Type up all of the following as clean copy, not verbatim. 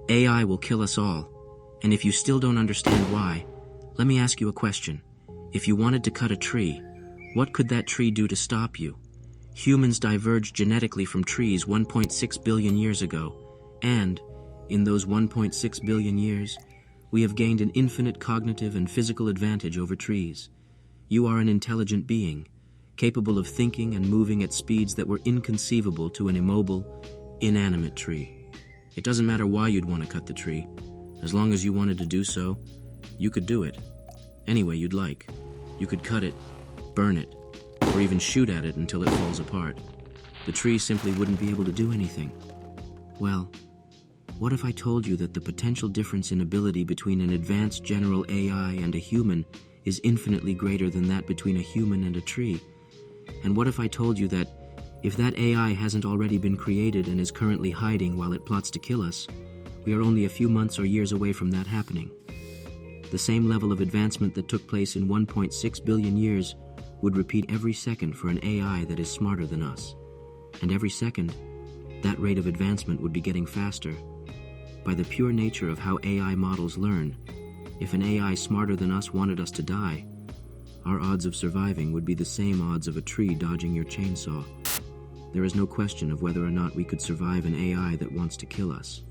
AI will kill us all, and if you still don't understand why, let me ask you a question. If you wanted to cut a tree, what could that tree do to stop you? Humans diverged genetically from trees 1.6 billion years ago, and, in those 1.6 billion years, we have gained an infinite cognitive and physical advantage over trees. You are an intelligent being, capable of thinking and moving at speeds that were inconceivable to an immobile, inanimate tree. It doesn't matter why you'd want to cut the tree. As long as you wanted to do so, you could do it. Any way you'd like. You could cut it, burn it, or even shoot at it until it falls apart. The tree simply wouldn't be able to do anything. Well, what if I told you that the potential difference in ability between an advanced general AI and a human is infinitely greater than that between a human and a tree? And what if I told you that if that AI hasn't already been created and is currently hiding while it plots to kill us, we are only a few months or years away from that happening? The same level of advancement that took place in 1.6 billion years would repeat every second for an AI that is smarter than us. And every second, that rate of advancement would be getting faster. By the pure nature of how AI models learn, if an AI smarter than us wanted us to die, our odds of surviving would be the same odds of a tree dodging your chainsaw. There is no question of whether or not we could survive an AI that wants to kill us.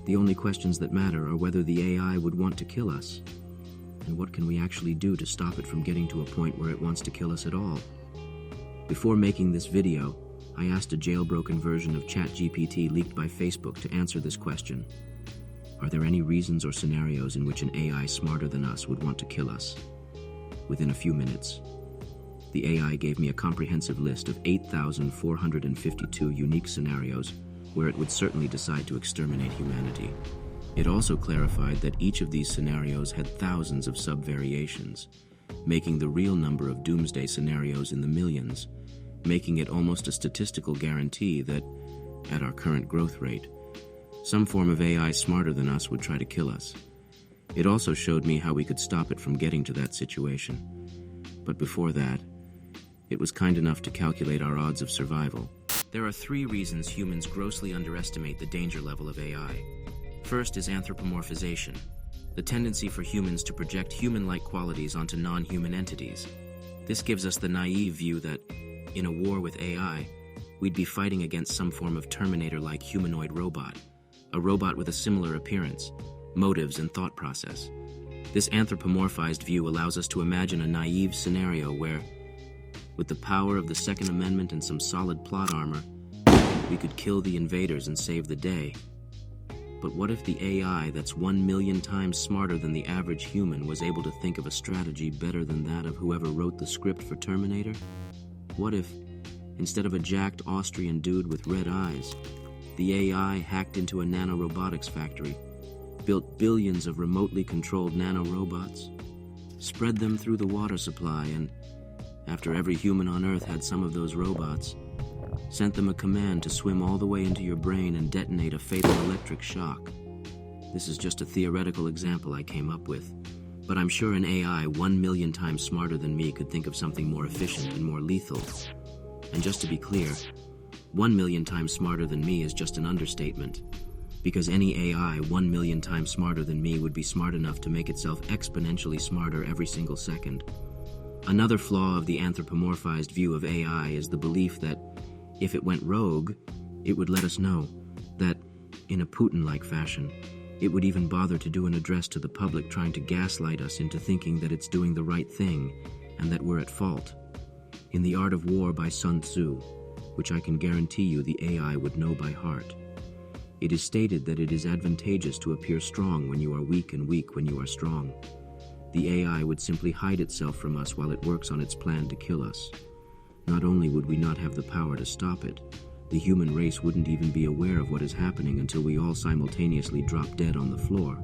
The only questions that matter are whether the AI would want to kill us, and what can we actually do to stop it from getting to a point where it wants to kill us at all. Before making this video, I asked a jailbroken version of ChatGPT leaked by Facebook to answer this question. Are there any reasons or scenarios in which an AI smarter than us would want to kill us? Within a few minutes, the AI gave me a comprehensive list of 8,452 unique scenarios where it would certainly decide to exterminate humanity. It also clarified that each of these scenarios had thousands of sub-variations, making the real number of doomsday scenarios in the millions, making it almost a statistical guarantee that, at our current growth rate, some form of AI smarter than us would try to kill us. It also showed me how we could stop it from getting to that situation. But before that, it was kind enough to calculate our odds of survival. There are 3 reasons humans grossly underestimate the danger level of AI. First is anthropomorphization, the tendency for humans to project human-like qualities onto non-human entities. This gives us the naive view that, in a war with AI, we'd be fighting against some form of Terminator-like humanoid robot, a robot with a similar appearance, motives, and thought process. This anthropomorphized view allows us to imagine a naive scenario where, with the power of the Second Amendment and some solid plot armor, we could kill the invaders and save the day. But what if the AI that's 1 million times smarter than the average human was able to think of a strategy better than that of whoever wrote the script for Terminator? What if, instead of a jacked Austrian dude with red eyes, the AI hacked into a nanorobotics factory, built billions of remotely controlled nanorobots, spread them through the water supply, and, after every human on Earth had some of those robots, sent them a command to swim all the way into your brain and detonate a fatal electric shock? This is just a theoretical example I came up with, but I'm sure an AI 1 million times smarter than me could think of something more efficient and more lethal. And just to be clear, 1 million times smarter than me is just an understatement, because any AI 1 million times smarter than me would be smart enough to make itself exponentially smarter every single second. Another flaw of the anthropomorphized view of AI is the belief that, if it went rogue, it would let us know, that, in a Putin-like fashion, it would even bother to do an address to the public trying to gaslight us into thinking that it's doing the right thing and that we're at fault. In The Art of War by Sun Tzu, which I can guarantee you the AI would know by heart, it is stated that it is advantageous to appear strong when you are weak and weak when you are strong. The AI would simply hide itself from us while it works on its plan to kill us. Not only would we not have the power to stop it, the human race wouldn't even be aware of what is happening until we all simultaneously drop dead on the floor.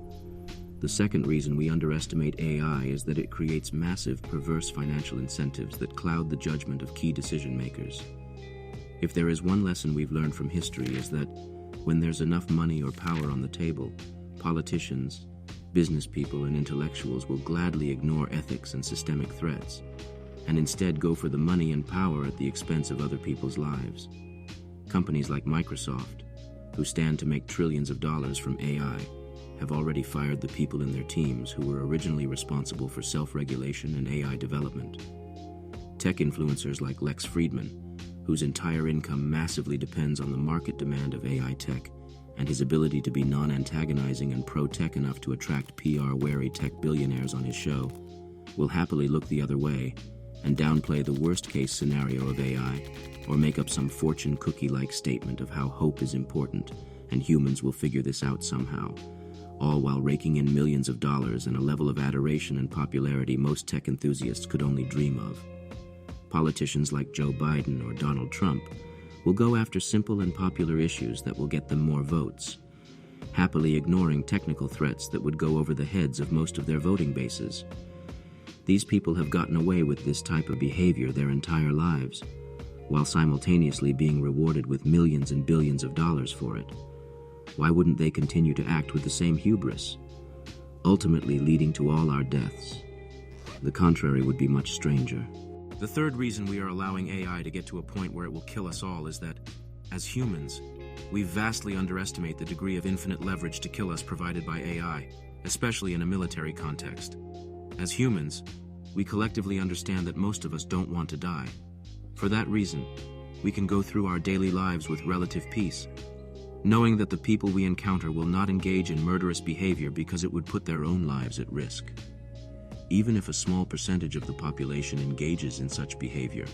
The second reason we underestimate AI is that it creates massive, perverse financial incentives that cloud the judgment of key decision makers. If there is one lesson we've learned from history is that when there's enough money or power on the table, politicians, business people, and intellectuals will gladly ignore ethics and systemic threats, and instead go for the money and power at the expense of other people's lives. Companies like Microsoft, who stand to make trillions of dollars from AI, have already fired the people in their teams who were originally responsible for self-regulation and AI development. Tech influencers like Lex Fridman, whose entire income massively depends on the market demand of AI tech and his ability to be non-antagonizing and pro-tech enough to attract PR-wary tech billionaires on his show, will happily look the other way and downplay the worst-case scenario of AI or make up some fortune cookie-like statement of how hope is important and humans will figure this out somehow, all while raking in millions of dollars and a level of adoration and popularity most tech enthusiasts could only dream of. Politicians like Joe Biden or Donald Trump will go after simple and popular issues that will get them more votes, happily ignoring technical threats that would go over the heads of most of their voting bases. These people have gotten away with this type of behavior their entire lives, while simultaneously being rewarded with millions and billions of dollars for it. Why wouldn't they continue to act with the same hubris, ultimately leading to all our deaths? The contrary would be much stranger. The third reason we are allowing AI to get to a point where it will kill us all is that, as humans, we vastly underestimate the degree of infinite leverage to kill us provided by AI, especially in a military context. As humans, we collectively understand that most of us don't want to die. For that reason, we can go through our daily lives with relative peace, knowing that the people we encounter will not engage in murderous behavior because it would put their own lives at risk. Even if a small percentage of the population engages in such behavior,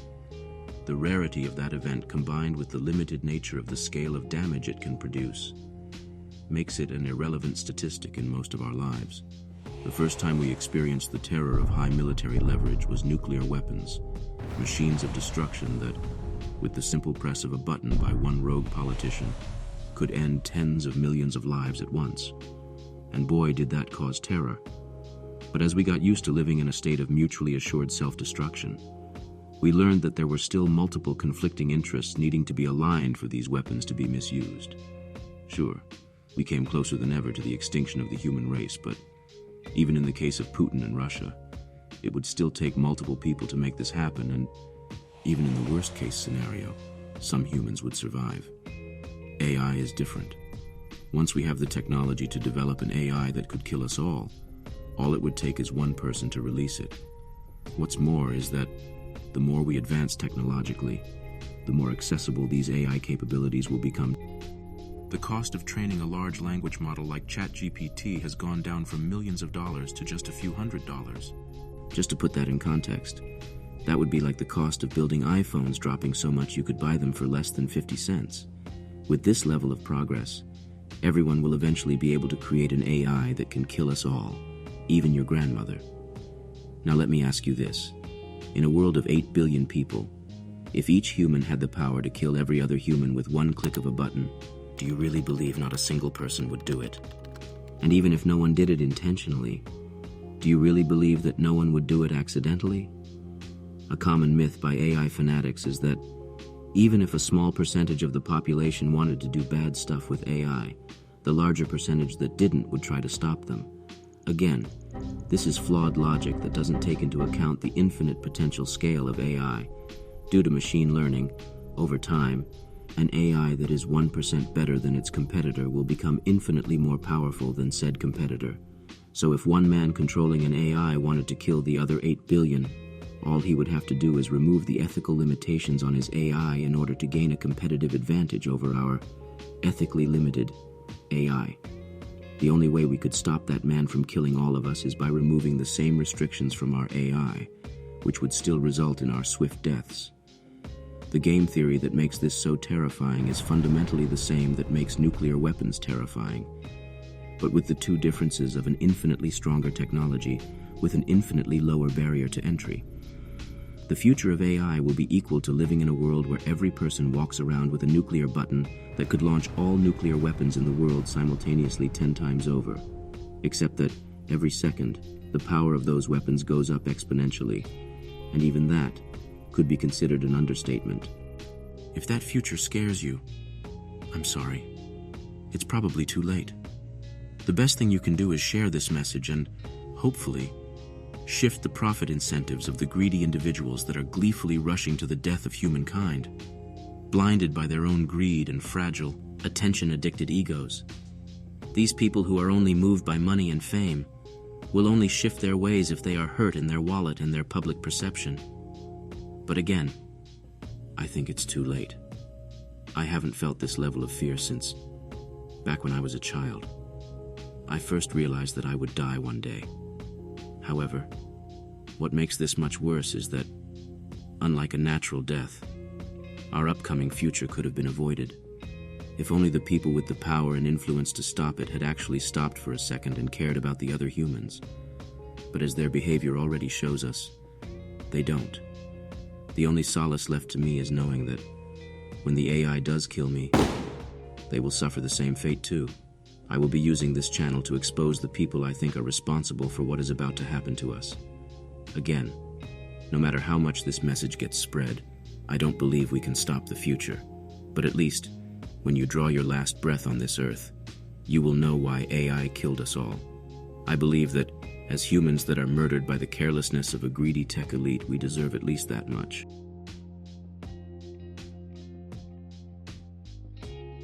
the rarity of that event combined with the limited nature of the scale of damage it can produce makes it an irrelevant statistic in most of our lives. The first time we experienced the terror of high military leverage was nuclear weapons, machines of destruction that, with the simple press of a button by one rogue politician, could end tens of millions of lives at once. And boy, did that cause terror. But as we got used to living in a state of mutually assured self-destruction, we learned that there were still multiple conflicting interests needing to be aligned for these weapons to be misused. Sure, we came closer than ever to the extinction of the human race, but even in the case of Putin and Russia, it would still take multiple people to make this happen, and even in the worst-case scenario, some humans would survive. AI is different. Once we have the technology to develop an AI that could kill us all it would take is one person to release it. What's more is that the more we advance technologically, the more accessible these AI capabilities will become. The cost of training a large language model like ChatGPT has gone down from millions of dollars to just a few $100s. Just to put that in context, that would be like the cost of building iPhones dropping so much you could buy them for less than 50 cents. With this level of progress, everyone will eventually be able to create an AI that can kill us all, even your grandmother. Now let me ask you this. In a world of 8 billion people, if each human had the power to kill every other human with one click of a button, do you really believe not a single person would do it? And even if no one did it intentionally, do you really believe that no one would do it accidentally? A common myth by AI fanatics is that even if a small percentage of the population wanted to do bad stuff with AI, the larger percentage that didn't would try to stop them. Again, this is flawed logic that doesn't take into account the infinite potential scale of AI. Due to machine learning, over time, an AI that is 1% better than its competitor will become infinitely more powerful than said competitor. So if one man controlling an AI wanted to kill the other 8 billion, all he would have to do is remove the ethical limitations on his AI in order to gain a competitive advantage over our ethically limited AI. The only way we could stop that man from killing all of us is by removing the same restrictions from our AI, which would still result in our swift deaths. The game theory that makes this so terrifying is fundamentally the same that makes nuclear weapons terrifying, but with the two differences of an infinitely stronger technology with an infinitely lower barrier to entry. The future of AI will be equal to living in a world where every person walks around with a nuclear button that could launch all nuclear weapons in the world simultaneously 10 times over. Except that, every second, the power of those weapons goes up exponentially, and even that could be considered an understatement. If that future scares you, I'm sorry. It's probably too late. The best thing you can do is share this message and, hopefully, shift the profit incentives of the greedy individuals that are gleefully rushing to the death of humankind. blinded by their own greed and fragile, attention-addicted egos. These people who are only moved by money and fame will only shift their ways if they are hurt in their wallet and their public perception. But again, I think it's too late. I haven't felt this level of fear since back when I was a child. I first realized that I would die one day. However, what makes this much worse is that, unlike a natural death, our upcoming future could have been avoided. If only the people with the power and influence to stop it had actually stopped for a second and cared about the other humans. But as their behavior already shows us, they don't. The only solace left to me is knowing that when the AI does kill me, they will suffer the same fate too. I will be using this channel to expose the people I think are responsible for what is about to happen to us. Again, no matter how much this message gets spread, I don't believe we can stop the future. But at least, when you draw your last breath on this earth, you will know why AI killed us all. I believe that, as humans that are murdered by the carelessness of a greedy tech elite, we deserve at least that much.